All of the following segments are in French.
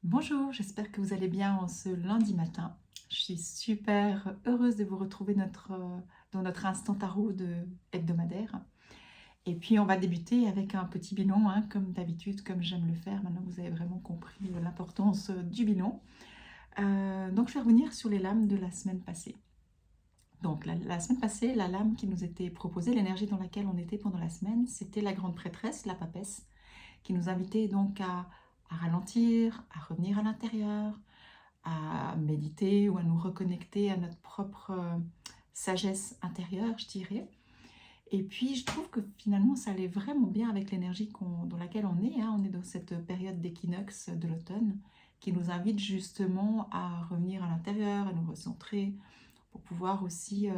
Bonjour, j'espère que vous allez bien en ce lundi matin. Je suis super heureuse de vous retrouver dans notre instant tarot hebdomadaire. Et puis on va débuter avec un petit bilan, hein, comme d'habitude, comme j'aime le faire. Maintenant vous avez vraiment compris l'importance du bilan. Donc je vais revenir sur les lames de la semaine passée. Donc la semaine passée, la lame qui nous était proposée, l'énergie dans laquelle on était pendant la semaine, c'était la grande prêtresse, la papesse, qui nous invitait donc à ralentir, à revenir à l'intérieur, à méditer ou à nous reconnecter à notre propre sagesse intérieure, je dirais. Et puis, je trouve que finalement, ça allait vraiment bien avec l'énergie dans laquelle on est. Hein. On est dans cette période d'équinoxe de l'automne qui nous invite justement à revenir à l'intérieur, à nous recentrer, pour pouvoir aussi...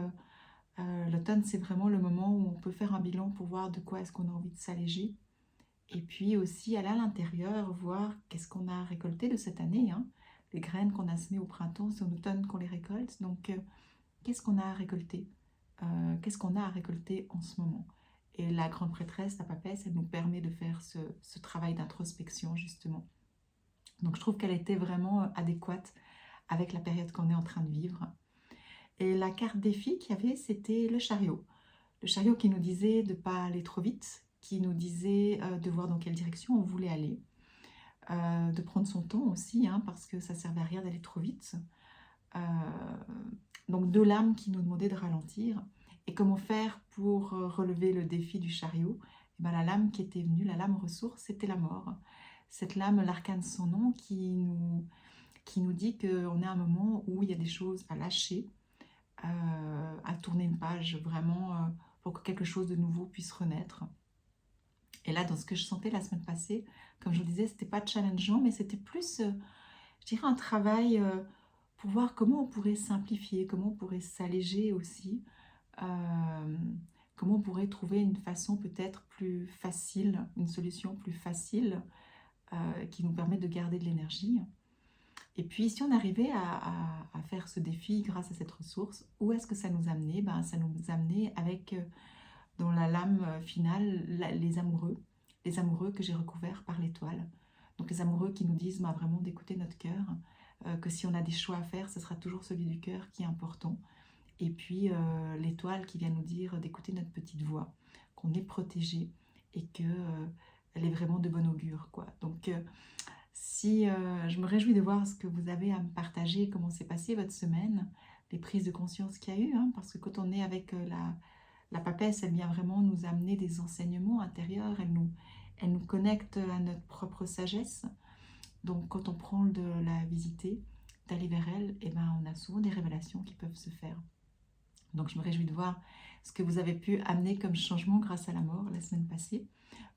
l'automne, c'est vraiment le moment où on peut faire un bilan pour voir de quoi est-ce qu'on a envie de s'alléger. Et puis aussi aller à l'intérieur, voir qu'est-ce qu'on a récolté de cette année. Hein. Les graines qu'on a semées au printemps, c'est en automne qu'on les récolte. Donc, qu'est-ce qu'on a à récolter Qu'est-ce qu'on a à récolter en ce moment? Et la grande prêtresse, la papesse, elle nous permet de faire ce travail d'introspection, justement. Donc, je trouve qu'elle était vraiment adéquate avec la période qu'on est en train de vivre. Et la carte défi qu'il y avait, c'était le chariot. Le chariot qui nous disait de ne pas aller trop vite, qui nous disait de voir dans quelle direction on voulait aller. De prendre son temps aussi, hein, parce que ça ne servait à rien d'aller trop vite. Euh, donc deux lames qui nous demandaient de ralentir. Et comment faire pour relever le défi du chariot? Et ben, la lame qui était venue, la lame ressource, c'était la mort. Cette lame, l'arcane son nom, qui nous dit qu'on est à un moment où il y a des choses à lâcher, à tourner une page vraiment pour que quelque chose de nouveau puisse renaître. Et là, dans ce que je sentais la semaine passée, comme je vous disais, c'était pas challengeant, mais c'était plus, je dirais, un travail pour voir comment on pourrait simplifier, comment on pourrait s'alléger aussi, euh, comment on pourrait trouver une façon peut-être plus facile, une solution plus facile qui nous permet de garder de l'énergie. Et puis, si on arrivait à faire ce défi grâce à cette ressource, où est-ce que ça nous amenait? Ben, ça nous amenait avec, dans la lame finale, les amoureux que j'ai recouverts par l'étoile. Donc les amoureux qui nous disent ben, vraiment d'écouter notre cœur, que si on a des choix à faire, ce sera toujours celui du cœur qui est important. Et puis l'étoile qui vient nous dire d'écouter notre petite voix, qu'on est protégé et que elle est vraiment de bon augure, quoi. Donc si je me réjouis de voir ce que vous avez à me partager, comment s'est passée votre semaine, les prises de conscience qu'il y a eu, hein, parce que quand on est avec la papesse, elle vient vraiment nous amener des enseignements intérieurs, elle nous connecte à notre propre sagesse. Donc quand on prend de la visiter, d'aller vers elle, eh ben, on a souvent des révélations qui peuvent se faire. Donc je me réjouis de voir ce que vous avez pu amener comme changement grâce à la mort la semaine passée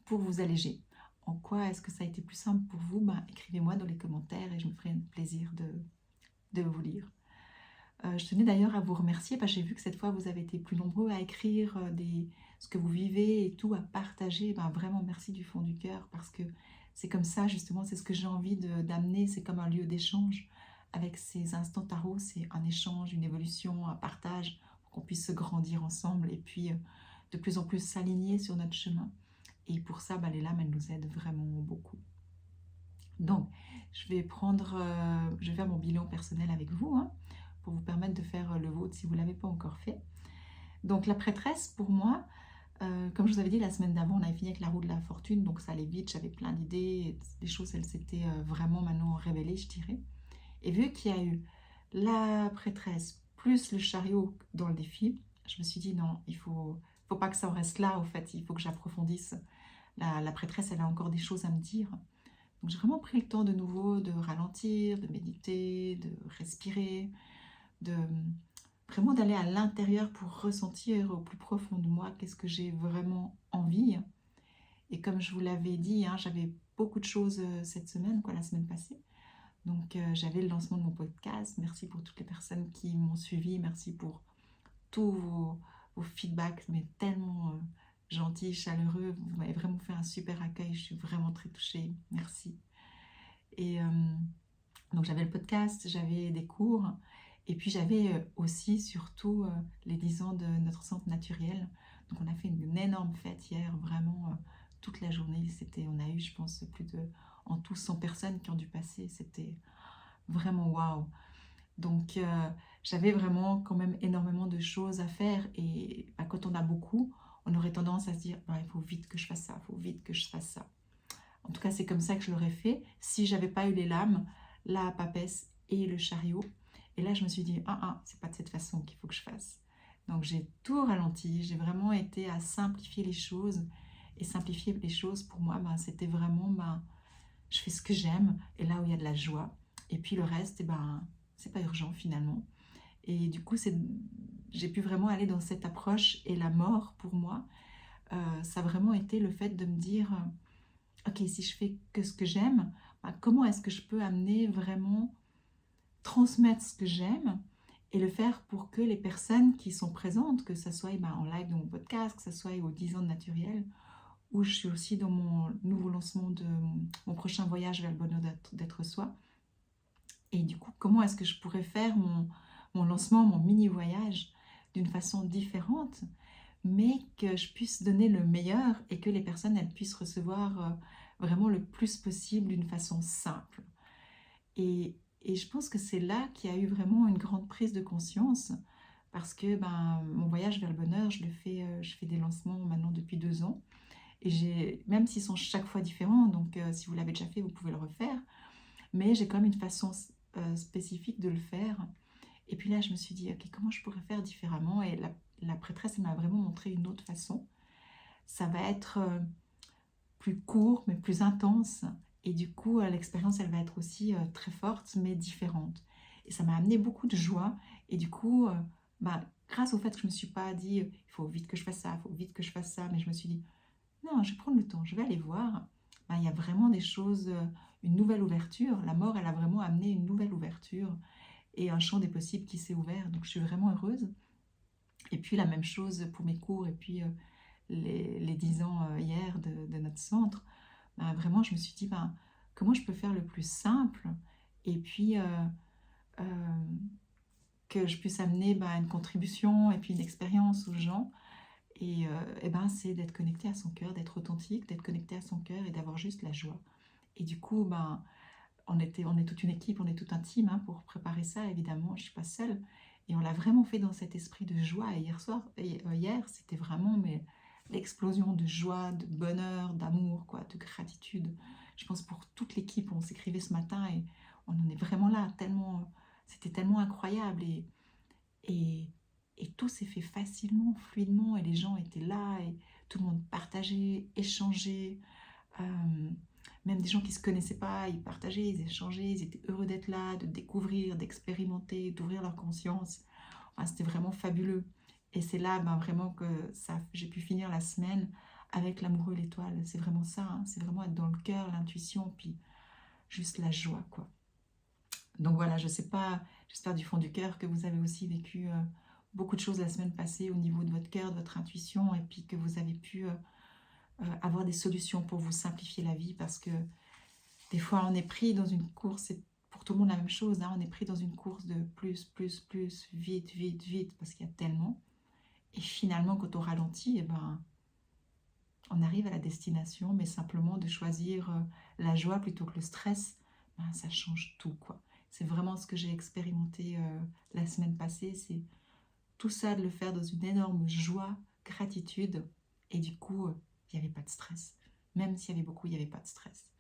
pour vous alléger. En quoi est-ce que ça a été plus simple pour vous? Ben, écrivez-moi dans les commentaires et je me ferai un plaisir de vous lire. Je tenais d'ailleurs à vous remercier parce que j'ai vu que cette fois vous avez été plus nombreux à écrire ce que vous vivez et tout, à partager. Ben, vraiment merci du fond du cœur parce que c'est comme ça justement, c'est ce que j'ai envie d'amener, c'est comme un lieu d'échange avec ces instants tarot, c'est un échange, une évolution, un partage pour qu'on puisse se grandir ensemble et puis de plus en plus s'aligner sur notre chemin. Et pour ça, ben, les lames, elles nous aident vraiment beaucoup. Donc, je vais faire mon bilan personnel avec vous, hein, pour vous permettre de faire le vôtre si vous ne l'avez pas encore fait. Donc, la prêtresse, pour moi, comme je vous avais dit la semaine d'avant, on avait fini avec la roue de la fortune, donc ça allait vite, j'avais plein d'idées, des choses, elles s'étaient vraiment maintenant révélées, je dirais. Et vu qu'il y a eu la prêtresse plus le chariot dans le défi, je me suis dit non, faut pas que ça en reste là, au fait, il faut que j'approfondisse. La prêtresse, elle a encore des choses à me dire. Donc j'ai vraiment pris le temps de nouveau de ralentir, de méditer, de respirer, de vraiment d'aller à l'intérieur pour ressentir au plus profond de moi qu'est-ce que j'ai vraiment envie. Et comme je vous l'avais dit, hein, j'avais beaucoup de choses cette semaine, quoi, la semaine passée. Donc j'avais le lancement de mon podcast. Merci pour toutes les personnes qui m'ont suivi. Merci pour tous vos feedbacks, mais tellement gentils, chaleureux. Vous m'avez vraiment fait un super accueil. Je suis vraiment très touchée. Merci. Et donc j'avais le podcast, j'avais des cours, et puis j'avais aussi surtout les 10 ans de notre centre naturel. Donc on a fait une énorme fête hier, vraiment toute la journée. On a eu, je pense, En tout, 100 personnes qui ont dû passer. C'était vraiment waouh. Donc, j'avais vraiment quand même énormément de choses à faire. Et bah, quand on a beaucoup, on aurait tendance à se dire, bah, il faut vite que je fasse ça, il faut vite que je fasse ça. En tout cas, c'est comme ça que je l'aurais fait si j'avais pas eu les lames, la papesse et le chariot. Et là, je me suis dit, c'est pas de cette façon qu'il faut que je fasse. Donc, j'ai tout ralenti. J'ai vraiment été à simplifier les choses. Et simplifier les choses, pour moi, ben, c'était vraiment, ben, je fais ce que j'aime et là où il y a de la joie. Et puis le reste, ben, c'est pas urgent finalement. Et du coup, j'ai pu vraiment aller dans cette approche. Et la mort, pour moi, ça a vraiment été le fait de me dire, ok, si je fais que ce que j'aime, bah, comment est-ce que je peux amener vraiment, transmettre ce que j'aime et le faire pour que les personnes qui sont présentes, que ce soit bah, en live dans mon podcast, que ce soit aux 10 ans de Naturel, où je suis aussi dans mon nouveau lancement de mon prochain voyage vers le bonheur d'être soi. Et du coup, comment est-ce que je pourrais faire mon lancement, mon mini-voyage d'une façon différente, mais que je puisse donner le meilleur et que les personnes elles puissent recevoir vraiment le plus possible d'une façon simple. Et je pense que c'est là qu'il y a eu vraiment une grande prise de conscience parce que ben, mon voyage vers le bonheur, je fais des lancements maintenant depuis 2 ans. Et même s'ils sont chaque fois différents, donc si vous l'avez déjà fait, vous pouvez le refaire, mais j'ai quand même une façon spécifique de le faire. Et puis là, je me suis dit, ok, comment je pourrais faire différemment? Et la prêtresse, elle m'a vraiment montré une autre façon. Ça va être plus court, mais plus intense. Et du coup, l'expérience, elle va être aussi très forte, mais différente. Et ça m'a amené beaucoup de joie. Et du coup, bah, grâce au fait que je ne me suis pas dit, il faut vite que je fasse ça, il faut vite que je fasse ça, mais je me suis dit, non, je vais prendre le temps, je vais aller voir. Bah, il y a vraiment des choses, une nouvelle ouverture. La mort, elle a vraiment amené une nouvelle ouverture et un champ des possibles qui s'est ouvert. Donc, je suis vraiment heureuse. Et puis, la même chose pour mes cours et puis les 10 ans hier de notre centre. Bah, vraiment, je me suis dit, bah, comment je peux faire le plus simple et puis euh, que je puisse amener bah, une contribution et puis une expérience aux gens. Et ben, c'est d'être connecté à son cœur, d'être authentique, d'être connecté à son cœur et d'avoir juste la joie. Et du coup, ben, on est toute une équipe, on est tout un team hein, pour préparer ça, évidemment, je ne suis pas seule. Et on l'a vraiment fait dans cet esprit de joie. Et hier, c'était vraiment mais, l'explosion de joie, de bonheur, d'amour, quoi, de gratitude. Je pense pour toute l'équipe, on s'écrivait ce matin et on en est vraiment là, tellement, c'était tellement incroyable. Et, et tout s'est fait facilement, fluidement, et les gens étaient là, et tout le monde partageait, échangeait. Euh, Même des gens qui ne se connaissaient pas, ils partageaient, ils échangeaient, ils étaient heureux d'être là, de découvrir, d'expérimenter, d'ouvrir leur conscience. Enfin, c'était vraiment fabuleux. Et c'est là ben, vraiment que j'ai pu finir la semaine avec l'amoureux l'étoile. C'est vraiment ça, hein. C'est vraiment être dans le cœur, l'intuition, puis juste la joie, quoi. Donc voilà, je ne sais pas, j'espère du fond du cœur que vous avez aussi vécu beaucoup de choses la semaine passée au niveau de votre cœur, de votre intuition, et puis que vous avez pu avoir des solutions pour vous simplifier la vie, parce que des fois on est pris dans une course, c'est pour tout le monde la même chose, hein, on est pris dans une course de plus, vite, vite, vite, parce qu'il y a tellement. Et finalement, quand on ralentit, eh ben, on arrive à la destination, mais simplement de choisir la joie plutôt que le stress, ben, ça change tout, quoi. C'est vraiment ce que j'ai expérimenté la semaine passée, c'est tout ça de le faire dans une énorme joie, gratitude, et du coup, il n'y avait pas de stress. Même s'il y avait beaucoup, il n'y avait pas de stress.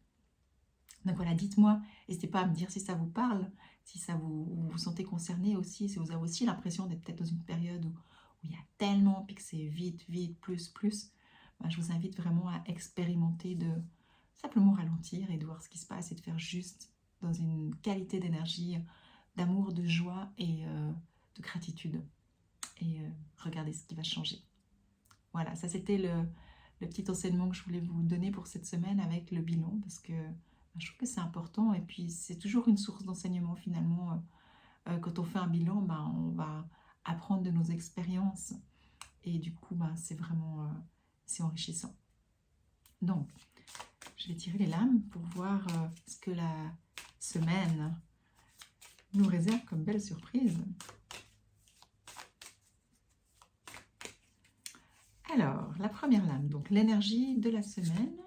Donc voilà, dites-moi, n'hésitez pas à me dire si ça vous parle, si ça vous sentez concerné aussi, si vous avez aussi l'impression d'être peut-être dans une période où il y a tellement, puis que c'est vite, vite, plus. Ben, je vous invite vraiment à expérimenter de simplement ralentir et de voir ce qui se passe et de faire juste dans une qualité d'énergie, d'amour, de joie et de gratitude. Et regardez ce qui va changer. Voilà, ça c'était le petit enseignement que je voulais vous donner pour cette semaine avec le bilan, parce que je trouve que c'est important et puis c'est toujours une source d'enseignement finalement. Quand on fait un bilan, on va apprendre de nos expériences et du coup c'est vraiment c'est enrichissant. Donc, je vais tirer les lames pour voir ce que la semaine nous réserve comme belle surprise. Alors, la première lame, donc l'énergie de la semaine,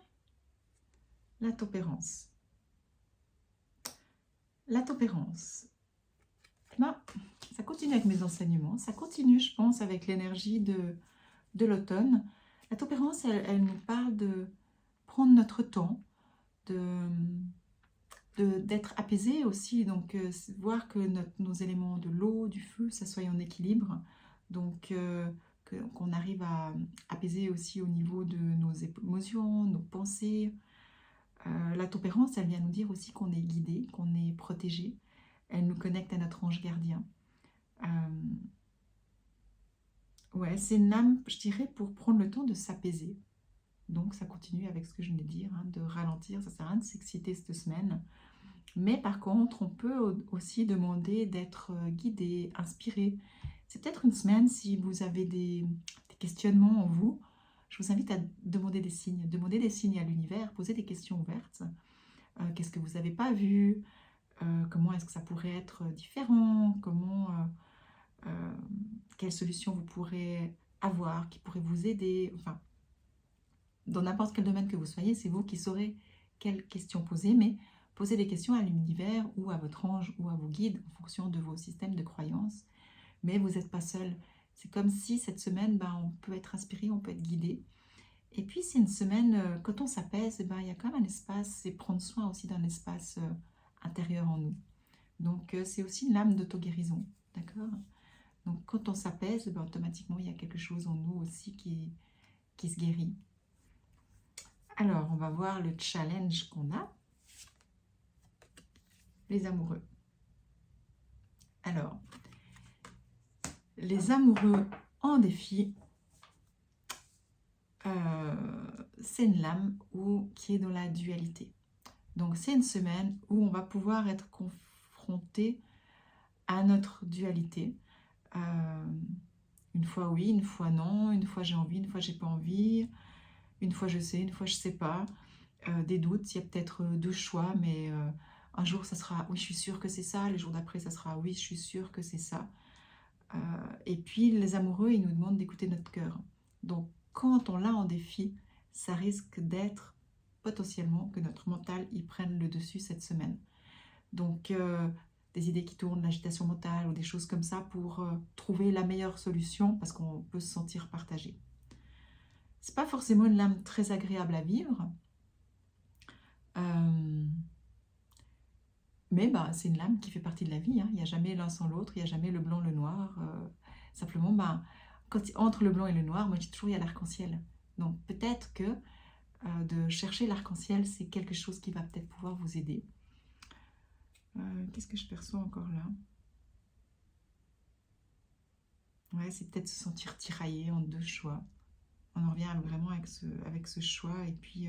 la tempérance. La tempérance. Eh ben, ça continue avec mes enseignements, ça continue, je pense, avec l'énergie de l'automne. La tempérance, elle nous parle de prendre notre temps, d'être apaisé aussi, donc voir que nos éléments de l'eau, du feu, ça soit en équilibre, donc qu'on arrive à apaiser aussi au niveau de nos émotions, nos pensées. La tempérance, elle vient nous dire aussi qu'on est guidé, qu'on est protégé, elle nous connecte à notre ange gardien. Ouais, c'est une âme, je dirais, pour prendre le temps de s'apaiser. Donc ça continue avec ce que je venais de dire, hein, de ralentir, ça sert à rien de s'exciter cette semaine. Mais par contre, on peut aussi demander d'être guidé, inspiré. C'est peut-être une semaine, si vous avez des questionnements en vous, je vous invite à demander des signes à l'univers, poser des questions ouvertes. Qu'est-ce que vous n'avez pas vu? Comment est-ce que ça pourrait être différent? Quelle solution vous pourrez avoir, qui pourrait vous aider? Enfin, dans n'importe quel domaine que vous soyez, c'est vous qui saurez quelles questions poser, mais posez des questions à l'univers ou à votre ange ou à vos guides en fonction de vos systèmes de croyances. Mais vous n'êtes pas seul. C'est comme si cette semaine, on peut être inspiré, on peut être guidé. Et puis c'est une semaine, quand on s'apaise, il y a quand même un espace, c'est prendre soin aussi d'un espace intérieur en nous. Donc c'est aussi une âme d'auto-guérison, d'accord? Donc quand on s'apaise, automatiquement il y a quelque chose en nous aussi qui se guérit. Alors, on va voir le challenge qu'on a. Les amoureux. Alors, les amoureux en défi, c'est une lame qui est dans la dualité. Donc, c'est une semaine où on va pouvoir être confronté à notre dualité. Une fois oui, une fois non, une fois j'ai envie, une fois j'ai pas envie, une fois je sais, une fois je sais pas. Des doutes, il y a peut-être deux choix, mais un jour ça sera oui je suis sûre que c'est ça, le jour d'après ça sera oui je suis sûre que c'est ça. Et puis les amoureux, ils nous demandent d'écouter notre cœur. Donc quand on l'a en défi, ça risque d'être potentiellement que notre mental y prenne le dessus cette semaine. Donc des idées qui tournent, l'agitation mentale ou des choses comme ça pour trouver la meilleure solution parce qu'on peut se sentir partagé. C'est pas forcément une lame très agréable à vivre. Mais c'est une lame qui fait partie de la vie, hein. Il n'y a jamais l'un sans l'autre, il n'y a jamais le blanc, le noir. Simplement, entre le blanc et le noir, moi je dis toujours il y a l'arc-en-ciel. Donc peut-être que de chercher l'arc-en-ciel, c'est quelque chose qui va peut-être pouvoir vous aider. Qu'est-ce que je perçois encore là? Ouais, c'est peut-être se sentir tiraillé en deux choix. On en revient vraiment avec ce choix et puis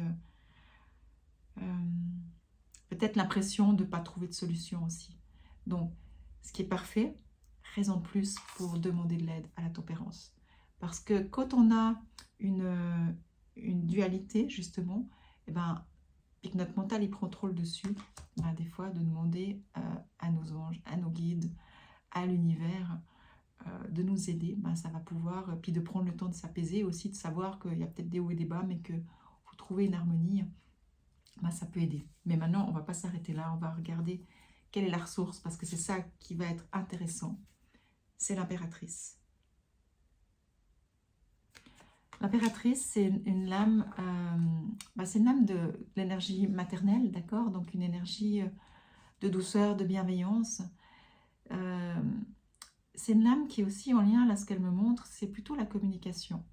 peut-être l'impression de ne pas trouver de solution aussi. Donc, ce qui est parfait, raison de plus pour demander de l'aide à la tempérance. Parce que quand on a une dualité, justement, et que notre mental il prend trop le dessus, des fois de demander à nos anges, à nos guides, à l'univers, de nous aider, ça va pouvoir, puis de prendre le temps de s'apaiser aussi, de savoir qu'il y a peut-être des hauts et des bas, mais que faut trouver une harmonie, ça peut aider. Mais maintenant, on ne va pas s'arrêter là, on va regarder quelle est la ressource, parce que c'est ça qui va être intéressant. C'est l'impératrice. L'impératrice, c'est une lame, c'est une lame de l'énergie maternelle, d'accord? Donc une énergie de douceur, de bienveillance. C'est une lame qui est aussi en lien, là ce qu'elle me montre, c'est plutôt la communication.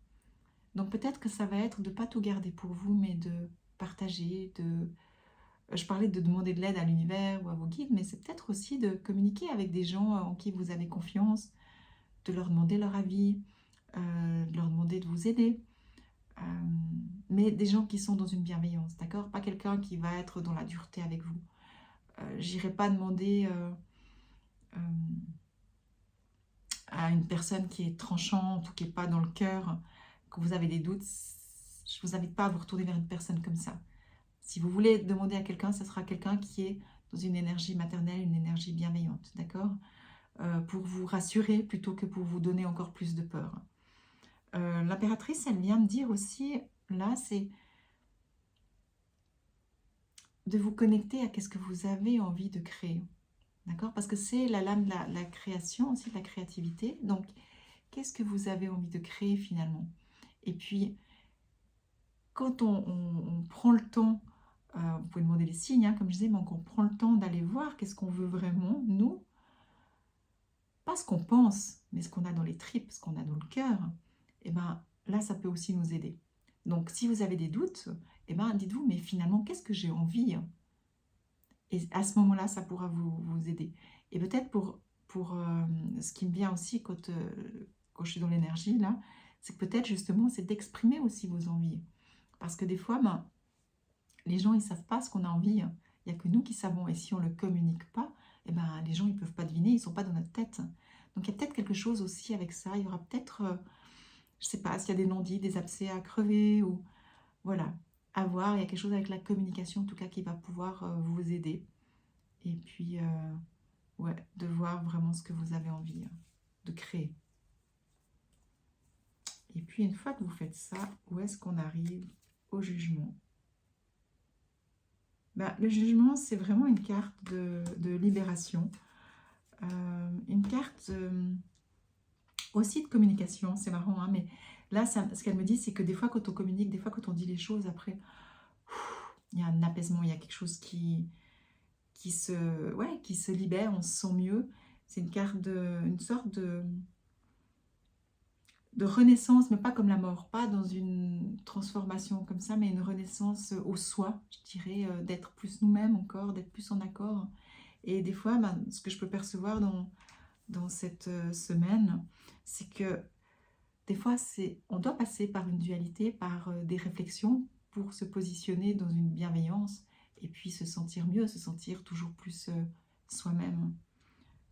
Donc peut-être que ça va être de ne pas tout garder pour vous, mais de partager, je parlais de demander de l'aide à l'univers ou à vos guides, mais c'est peut-être aussi de communiquer avec des gens en qui vous avez confiance, de leur demander leur avis, de leur demander de vous aider. Mais des gens qui sont dans une bienveillance, d'accord? Pas quelqu'un qui va être dans la dureté avec vous. J'irai pas demander à une personne qui est tranchante ou qui n'est pas dans le cœur, que vous avez des doutes. Je ne vous invite pas à vous retourner vers une personne comme ça. Si vous voulez demander à quelqu'un, ce sera quelqu'un qui est dans une énergie maternelle, une énergie bienveillante, d'accord? Pour vous rassurer plutôt que pour vous donner encore plus de peur. L'impératrice, elle vient me dire aussi, là, c'est de vous connecter à ce que vous avez envie de créer. D'accord? Parce que c'est la lame de la création, aussi de la créativité. Donc, qu'est-ce que vous avez envie de créer finalement? Et puis, quand on prend le temps, vous pouvez demander les signes, hein, comme je disais, mais quand on prend le temps d'aller voir qu'est-ce qu'on veut vraiment, nous, pas ce qu'on pense, mais ce qu'on a dans les tripes, ce qu'on a dans le cœur, et ben là, ça peut aussi nous aider. Donc, si vous avez des doutes, et ben dites-vous, mais finalement, qu'est-ce que j'ai envie? Et à ce moment-là, ça pourra vous aider. Et peut-être ce qui me vient aussi quand je suis dans l'énergie, là, c'est que peut-être justement, c'est d'exprimer aussi vos envies. Parce que des fois, ben, les gens, ils ne savent pas ce qu'on a envie. Il n'y a que nous qui savons. Et si on ne le communique pas, eh ben, les gens, ils ne peuvent pas deviner, ils ne sont pas dans notre tête. Donc, il y a peut-être quelque chose aussi avec ça. Il y aura peut-être, je ne sais pas, s'il y a des non-dits, des abcès à crever, ou voilà, à voir. Il y a quelque chose avec la communication, en tout cas, qui va pouvoir vous aider. Et puis, ouais, de voir vraiment ce que vous avez envie de créer. Et puis, une fois que vous faites ça, où est-ce qu'on arrive au jugement? Bah, le jugement, c'est vraiment une carte de libération. Une carte aussi de communication, c'est marrant, hein, mais là, ce qu'elle me dit, c'est que des fois, quand on communique, des fois, quand on dit les choses, après, il y a un apaisement, il y a quelque chose qui se libère, on se sent mieux. C'est une carte une sorte de renaissance, mais pas comme la mort, pas dans une transformation comme ça, mais une renaissance au soi, je dirais, d'être plus nous-mêmes encore, d'être plus en accord. Et des fois, ben, ce que je peux percevoir dans cette semaine, c'est que des fois, on doit passer par une dualité, par des réflexions pour se positionner dans une bienveillance et puis se sentir mieux, se sentir toujours plus soi-même.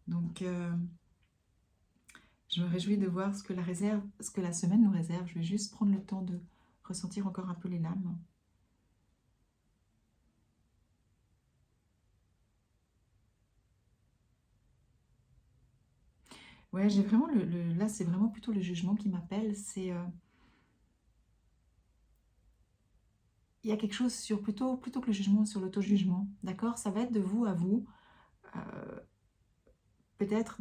Donc, je me réjouis de voir ce que la semaine nous réserve. Je vais juste prendre le temps de ressentir encore un peu les lames. Ouais, j'ai vraiment là, c'est vraiment plutôt le jugement qui m'appelle. Il y a quelque chose sur plutôt que le jugement, sur l'auto-jugement. D'accord? Ça va être de vous à vous. euh, Peut-être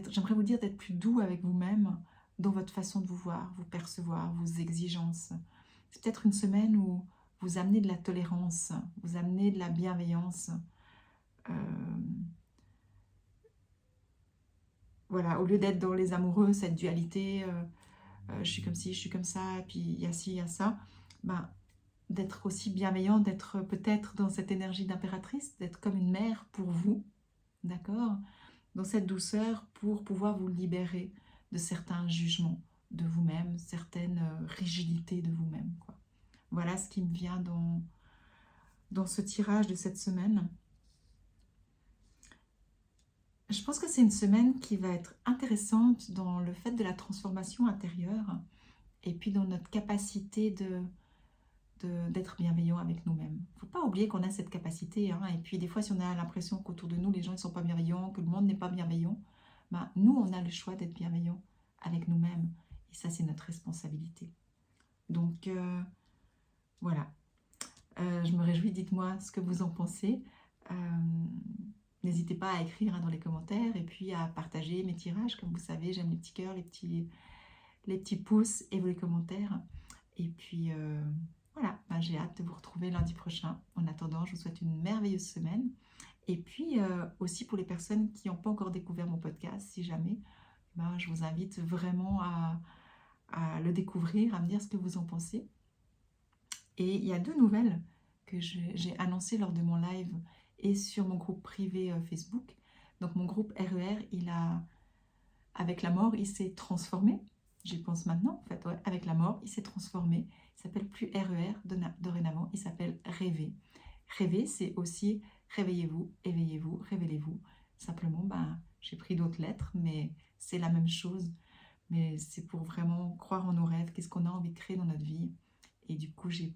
j'aimerais vous dire d'être plus doux avec vous-même dans votre façon de vous voir, vous percevoir, vos exigences. C'est peut-être une semaine où vous amenez de la tolérance, vous amenez de la bienveillance. Euh, voilà, au lieu d'être dans les amoureux, cette dualité, je suis comme ci, je suis comme ça, et puis il y a ci, il y a ça, ben, d'être aussi bienveillant, d'être peut-être dans cette énergie d'impératrice, d'être comme une mère pour vous, d'accord? Dans cette douceur pour pouvoir vous libérer de certains jugements de vous-même, certaines rigidités de vous-même, quoi. Voilà ce qui me vient dans ce tirage de cette semaine. Je pense que c'est une semaine qui va être intéressante dans le fait de la transformation intérieure et puis dans notre capacité d'être bienveillant avec nous-mêmes. Il ne faut pas oublier qu'on a cette capacité, hein. Et puis des fois, si on a l'impression qu'autour de nous, les gens ne sont pas bienveillants, que le monde n'est pas bienveillant, ben, nous, on a le choix d'être bienveillants avec nous-mêmes. Et ça, c'est notre responsabilité. Donc, voilà. Je me réjouis, dites-moi ce que vous en pensez. Euh, N'hésitez pas à écrire, hein, dans les commentaires et puis à partager mes tirages. Comme vous savez, j'aime les petits cœurs, les petits pouces et les commentaires. Et puis, voilà, ben, j'ai hâte de vous retrouver lundi prochain. En attendant, je vous souhaite une merveilleuse semaine. Et puis, aussi pour les personnes qui n'ont pas encore découvert mon podcast, si jamais, ben, je vous invite vraiment à le découvrir, à me dire ce que vous en pensez. Et il y a deux nouvelles que j'ai annoncées lors de mon live et sur mon groupe privé Facebook. Donc mon groupe RER, avec la mort, il s'est transformé. J'y pense maintenant, en fait, ouais. Avec la mort, il s'est transformé. Il s'appelle plus RER dorénavant, il s'appelle Rêver. Rêver, c'est aussi réveillez-vous, éveillez-vous, révélez-vous. Simplement, ben, j'ai pris d'autres lettres, mais c'est la même chose. Mais c'est pour vraiment croire en nos rêves, qu'est-ce qu'on a envie de créer dans notre vie. Et du coup, j'ai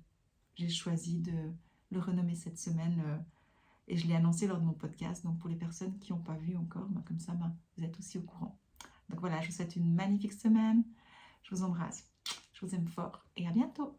choisi de le renommer cette semaine et je l'ai annoncé lors de mon podcast. Donc pour les personnes qui n'ont pas vu encore, ben, comme ça, ben, vous êtes aussi au courant. Donc voilà, je vous souhaite une magnifique semaine. Je vous embrasse. Je vous aime fort et à bientôt.